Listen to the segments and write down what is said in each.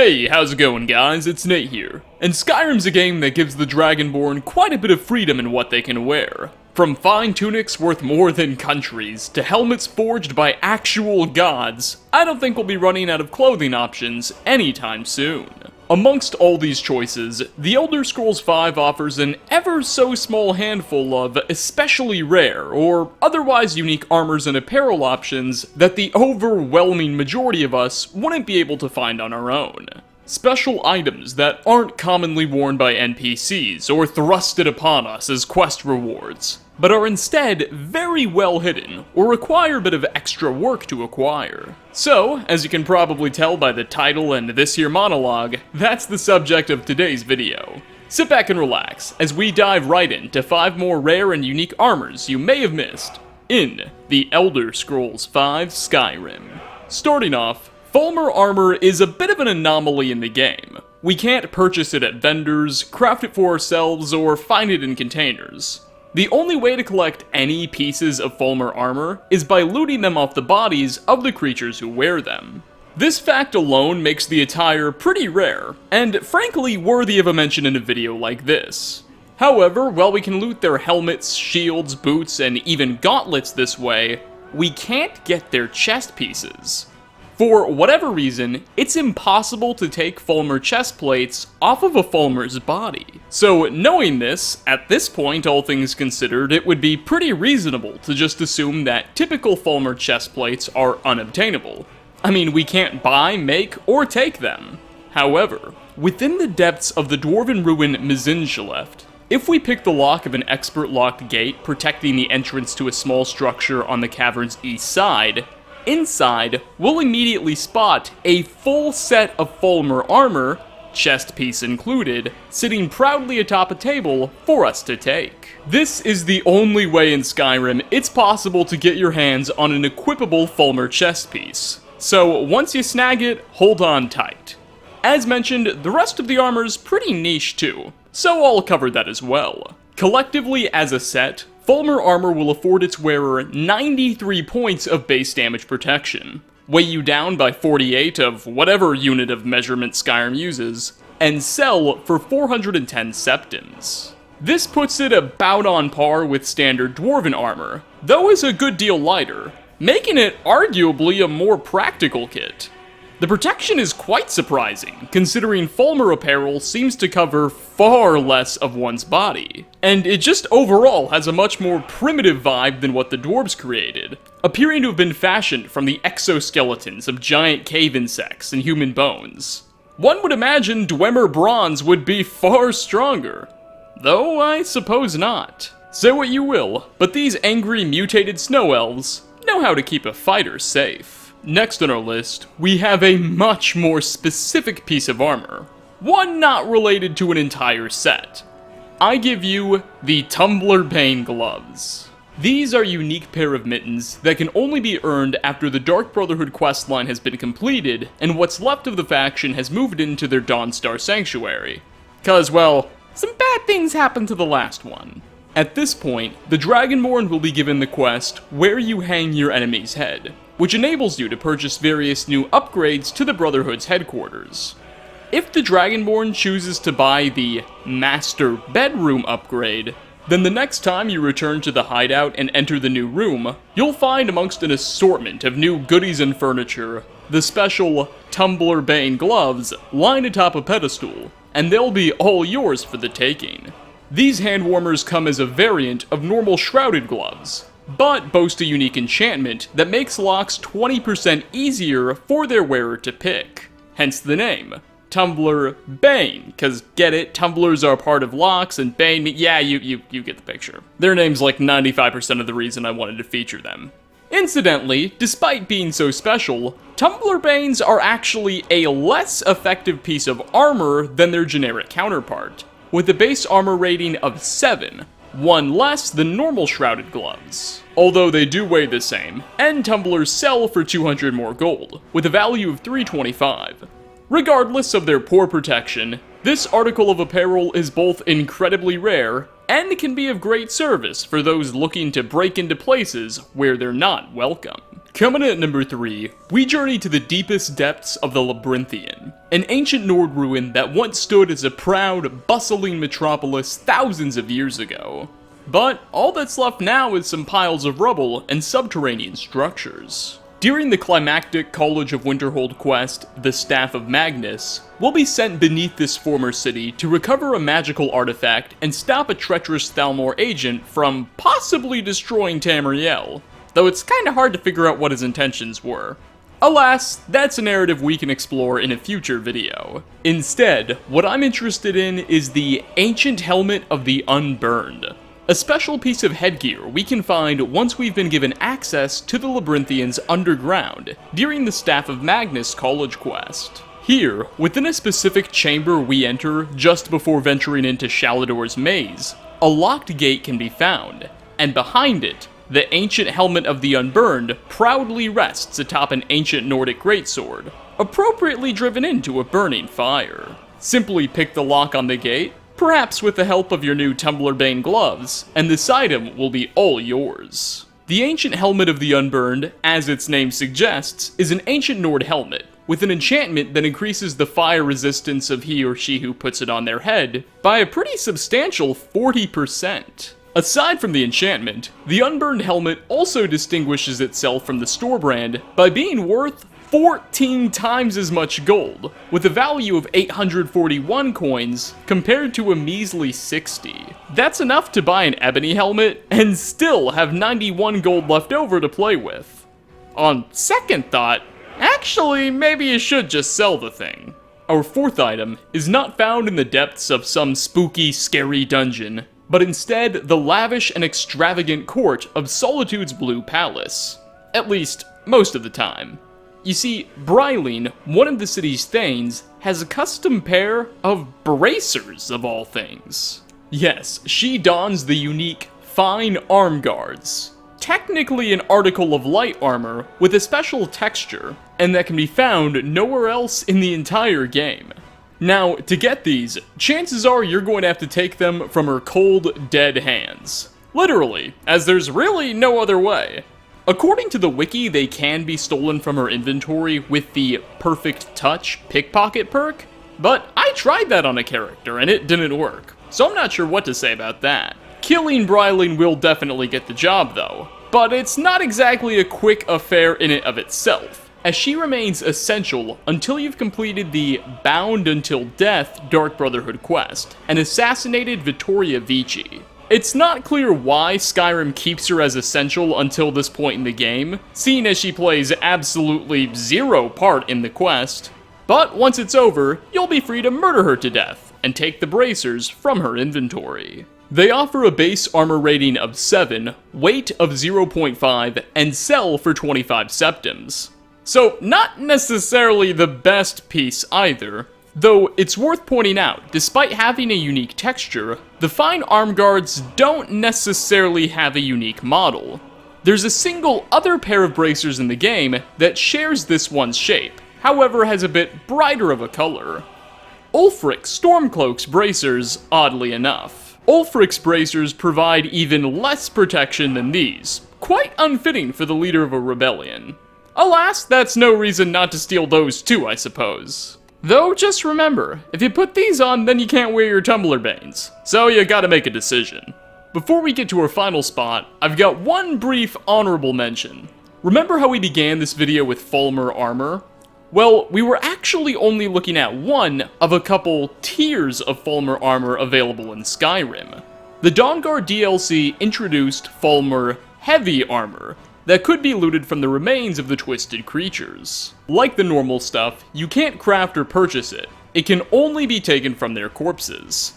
Hey, how's it going guys? It's Nate here. And Skyrim's a game that gives the Dragonborn quite a bit of freedom in what they can wear. From fine tunics worth more than countries, to helmets forged by actual gods, I don't think we'll be running out of clothing options anytime soon. Amongst all these choices, The Elder Scrolls V offers an ever so small handful of especially rare or otherwise unique armors and apparel options that the overwhelming majority of us wouldn't be able to find on our own. Special items that aren't commonly worn by NPCs or thrusted upon us as quest rewards, but are instead very well hidden or require a bit of extra work to acquire. So, as you can probably tell by the title and this here monologue, that's the subject of today's video. Sit back and relax as we dive right into 5 more rare and unique armors you may have missed in The Elder Scrolls V Skyrim. Starting off, Fulmer Armor is a bit of an anomaly in the game. We can't purchase it at vendors, craft it for ourselves, or find it in containers. The only way to collect any pieces of Fulmer Armor is by looting them off the bodies of the creatures who wear them. This fact alone makes the attire pretty rare, and frankly worthy of a mention in a video like this. However, while we can loot their helmets, shields, boots, and even gauntlets this way, we can't get their chest pieces. For whatever reason, it's impossible to take Fulmer chest plates off of a Fulmer's body. So knowing this, at this point all things considered, it would be pretty reasonable to just assume that typical Fulmer chest plates are unobtainable. I mean, we can't buy, make, or take them. However, within the depths of the dwarven ruin Mizinjaleft, if we pick the lock of an expert-locked gate protecting the entrance to a small structure on the cavern's east side, inside, we'll immediately spot a full set of Fulmer armor, chest piece included, sitting proudly atop a table for us to take. This is the only way in Skyrim it's possible to get your hands on an equipable Fulmer chest piece. So once you snag it, hold on tight. As mentioned, the rest of the armor's pretty niche too, so I'll cover that as well. Collectively as a set, Fulmer Armor will afford its wearer 93 points of base damage protection, weigh you down by 48 of whatever unit of measurement Skyrim uses, and sell for 410 septims. This puts it about on par with standard Dwarven armor, though is a good deal lighter, making it arguably a more practical kit. The protection is quite surprising, considering Fulmer apparel seems to cover far less of one's body, and it just overall has a much more primitive vibe than what the dwarves created, appearing to have been fashioned from the exoskeletons of giant cave insects and human bones. One would imagine Dwemer bronze would be far stronger, though I suppose not. Say what you will, but these angry mutated snow elves know how to keep a fighter safe. Next on our list, we have a much more specific piece of armor, one not related to an entire set. I give you the Tumbler Bane gloves. These are a unique pair of mittens that can only be earned after the Dark Brotherhood questline has been completed and what's left of the faction has moved into their Dawnstar Sanctuary. Cause, well, some bad things happened to the last one. At this point, the Dragonborn will be given the quest Where You Hang Your Enemy's Head, which enables you to purchase various new upgrades to the Brotherhood's headquarters. If the Dragonborn chooses to buy the Master Bedroom upgrade, then the next time you return to the hideout and enter the new room, you'll find amongst an assortment of new goodies and furniture, the special Tumbler Bane gloves lying atop a pedestal, and they'll be all yours for the taking. These hand warmers come as a variant of normal shrouded gloves, but boast a unique enchantment that makes locks 20% easier for their wearer to pick. Hence the name, Tumbler Bane, cause get it, tumblers are part of locks and Bane, yeah, you get the picture. Their name's like 95% of the reason I wanted to feature them. Incidentally, despite being so special, Tumbler Banes are actually a less effective piece of armor than their generic counterpart, with a base armor rating of 7, one less than normal shrouded gloves. Although they do weigh the same, and tumblers sell for 200 more gold, with a value of 325. Regardless of their poor protection, this article of apparel is both incredibly rare and can be of great service for those looking to break into places where they're not welcome. Coming in at number 3, we journey to the deepest depths of the Labyrinthian, an ancient Nord ruin that once stood as a proud, bustling metropolis thousands of years ago. But all that's left now is some piles of rubble and subterranean structures. During the climactic College of Winterhold quest, the Staff of Magnus, we'll be sent beneath this former city to recover a magical artifact and stop a treacherous Thalmor agent from possibly destroying Tamriel, though it's kinda hard to figure out what his intentions were. Alas, that's a narrative we can explore in a future video. Instead, what I'm interested in is the Ancient Helmet of the Unburned, a special piece of headgear we can find once we've been given access to the Labyrinthians underground during the Staff of Magnus College quest. Here, within a specific chamber we enter just before venturing into Shalador's maze, a locked gate can be found, and behind it, the Ancient Helmet of the Unburned proudly rests atop an ancient Nordic greatsword, appropriately driven into a burning fire. Simply pick the lock on the gate, perhaps with the help of your new Tumbler Bane gloves, and this item will be all yours. The Ancient Helmet of the Unburned, as its name suggests, is an ancient Nord helmet, with an enchantment that increases the fire resistance of he or she who puts it on their head by a pretty substantial 40%. Aside from the enchantment, the Unburned helmet also distinguishes itself from the store brand by being worth 14 times as much gold, with a value of 841 coins compared to a measly 60. That's enough to buy an ebony helmet and still have 91 gold left over to play with. On second thought, actually, maybe you should just sell the thing. Our fourth item is not found in the depths of some spooky, scary dungeon, but instead the lavish and extravagant court of Solitude's Blue Palace. At least, most of the time. You see, Bryleen, one of the city's thanes, has a custom pair of bracers of all things. Yes, she dons the unique Fine Arm Guards, technically an article of light armor with a special texture, and that can be found nowhere else in the entire game. Now, to get these, chances are you're going to have to take them from her cold, dead hands. Literally, as there's really no other way. According to the wiki, they can be stolen from her inventory with the Perfect Touch pickpocket perk, but I tried that on a character and it didn't work, so I'm not sure what to say about that. Killing Bryleen will definitely get the job though, but it's not exactly a quick affair in and of itself, as she remains essential until you've completed the Bound Until Death Dark Brotherhood quest and assassinated Vittoria Vici. It's not clear why Skyrim keeps her as essential until this point in the game, seeing as she plays absolutely zero part in the quest, but once it's over, you'll be free to murder her to death and take the bracers from her inventory. They offer a base armor rating of 7, weight of 0.5, and sell for 25 septims. So, not necessarily the best piece either, though it's worth pointing out, despite having a unique texture, the Fine Arm Guards don't necessarily have a unique model. There's a single other pair of bracers in the game that shares this one's shape, however has a bit brighter of a color. Ulfric Stormcloak's bracers, oddly enough. Ulfric's bracers provide even less protection than these, quite unfitting for the leader of a rebellion. Alas, that's no reason not to steal those too, I suppose. Though, just remember, if you put these on, then you can't wear your Tumbler Banes, so you gotta make a decision. Before we get to our final spot, I've got one brief honorable mention. Remember how we began this video with Fulmer Armor? Well, we were actually only looking at one of a couple tiers of Fulmer Armor available in Skyrim. The Dawnguard DLC introduced Fulmer Heavy Armor, that could be looted from the remains of the twisted creatures. Like the normal stuff, you can't craft or purchase it. It can only be taken from their corpses.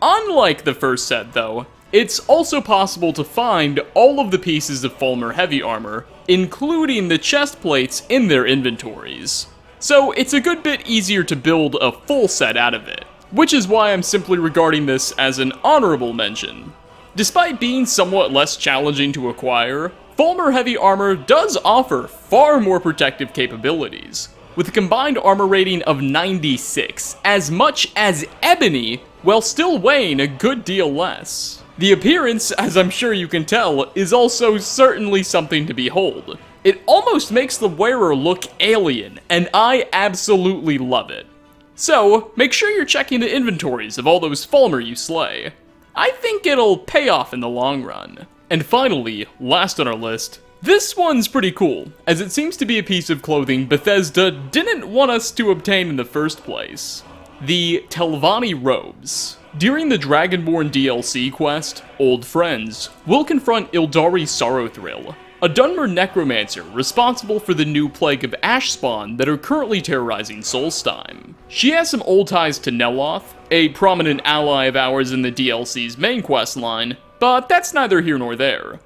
Unlike the first set though, it's also possible to find all of the pieces of Fulmer Heavy Armor, including the chest plates in their inventories. So it's a good bit easier to build a full set out of it, which is why I'm simply regarding this as an honorable mention. Despite being somewhat less challenging to acquire, Fulmer Heavy Armor does offer far more protective capabilities, with a combined armor rating of 96, as much as Ebony, while still weighing a good deal less. The appearance, as I'm sure you can tell, is also certainly something to behold. It almost makes the wearer look alien, and I absolutely love it. So, make sure you're checking the inventories of all those Fulmer you slay. I think it'll pay off in the long run. And finally, last on our list, this one's pretty cool, as it seems to be a piece of clothing Bethesda didn't want us to obtain in the first place. The Telvani Robes. During the Dragonborn DLC quest, Old Friends, we'll confront Ildari Sorrowthrill, a Dunmer necromancer responsible for the new plague of ash spawn that are currently terrorizing Solstheim. She has some old ties to Neloth, a prominent ally of ours in the DLC's main quest line, but that's neither here nor there.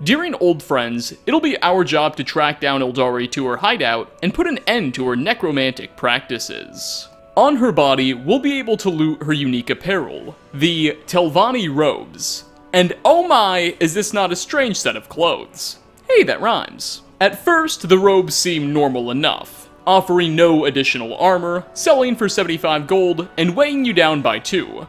During Old Friends, it'll be our job to track down Ildari to her hideout and put an end to her necromantic practices. On her body, we'll be able to loot her unique apparel, the Telvani Robes. And oh my, is this not a strange set of clothes? Hey, that rhymes. At first, the robes seem normal enough, offering no additional armor, selling for 75 gold, and weighing you down by 2.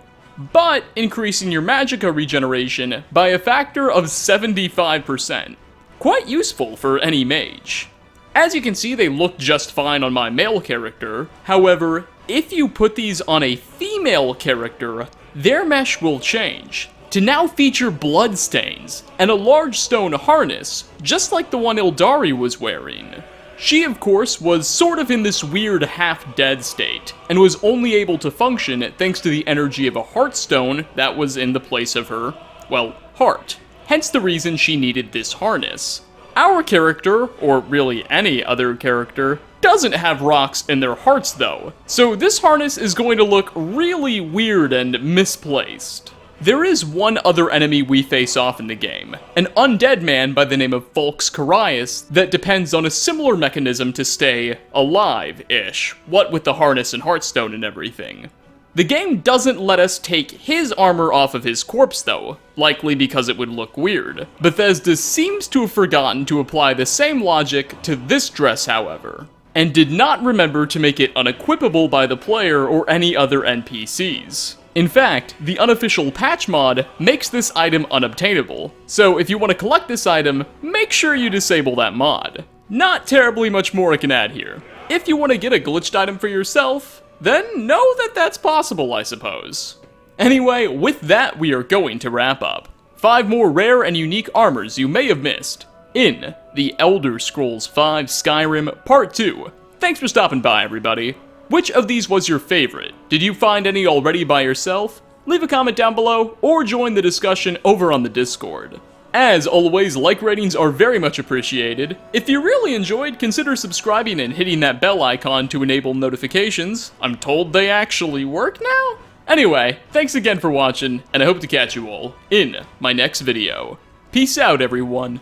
But increasing your magicka regeneration by a factor of 75%. Quite useful for any mage. As you can see, they look just fine on my male character. However, if you put these on a female character, their mesh will change to now feature bloodstains and a large stone harness, just like the one Ildari was wearing. She, of course, was sort of in this weird half-dead state, and was only able to function thanks to the energy of a heartstone that was in the place of her, well, heart. Hence the reason she needed this harness. Our character, or really any other character, doesn't have rocks in their hearts though, so this harness is going to look really weird and misplaced. There is one other enemy we face off in the game, an undead man by the name of Folks Carias that depends on a similar mechanism to stay alive-ish, what with the harness and heartstone and everything. The game doesn't let us take his armor off of his corpse though, likely because it would look weird. Bethesda seems to have forgotten to apply the same logic to this dress however, and did not remember to make it unequipable by the player or any other NPCs. In fact, the unofficial patch mod makes this item unobtainable, so if you want to collect this item, make sure you disable that mod. Not terribly much more I can add here. If you want to get a glitched item for yourself, then know that that's possible, I suppose. Anyway, with that, we are going to wrap up. 5 more rare and unique armors you may have missed in the Elder Scrolls V Skyrim Part 2. Thanks for stopping by, everybody. Which of these was your favorite? Did you find any already by yourself? Leave a comment down below, or join the discussion over on the Discord. As always, like ratings are very much appreciated. If you really enjoyed, consider subscribing and hitting that bell icon to enable notifications. I'm told they actually work now? Anyway, thanks again for watching, and I hope to catch you all in my next video. Peace out, everyone.